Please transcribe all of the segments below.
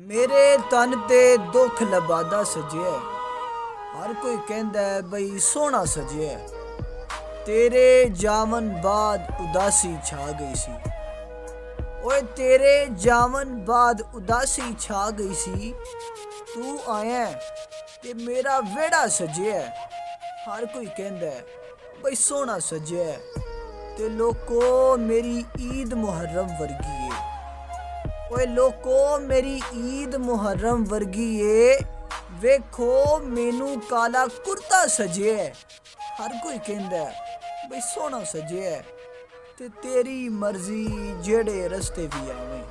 मेरे तन ते दुख लबादा सजे, हर कोई कहंदा है बई सोहना सजे। तेरे जावन बाद उदासी छा गई सी, ओए तेरे जावन बाद उदासी छा गई सी। तू आया ते मेरा वेड़ा सजे है, हर कोई कहंदा है बई सोहना सजे है। ते लोको मेरी ईद मुहर्रम वर्गी है, ओए लोको मेरी ईद मुहर्रम वर्गी है। वेखो मैनू काला कुर्ता सजे है, हर कोई कहंदा है बई सोहना सजे है। ते तेरी मर्जी जेड़े रस्ते भी आवे,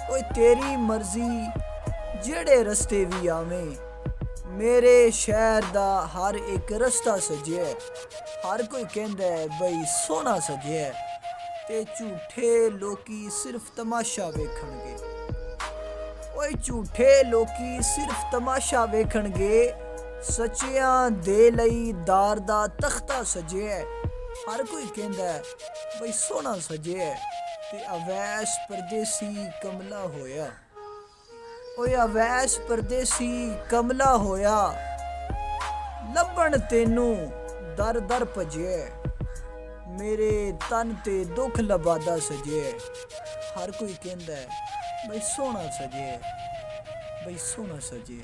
ओए तेरी मर्जी जेड़े रस्ते भी आवे। मेरे शहर दा हर एक रस्ता सजे है, हर कोई कहंदा है बई सोहना सजे है। ते झूठे लोकी सिर्फ तमाशा वेखणगे, ओए झूठे लोकी सिर्फ तमाशा वेखणगे। सच्चियां दे लई दार दा तख्ता सजे है, हर कोई कहंदा है बई सोहना सजे है। ते अवैस परदेसी कमला होया, ओए अवैस परदेसी कमला होया। लब्भण तेनू दर दर भजे, मेरे तन ते दुख लबादा सजे। हर कोई कहंदा है बई सोहना सजे, बई सोहना सजे।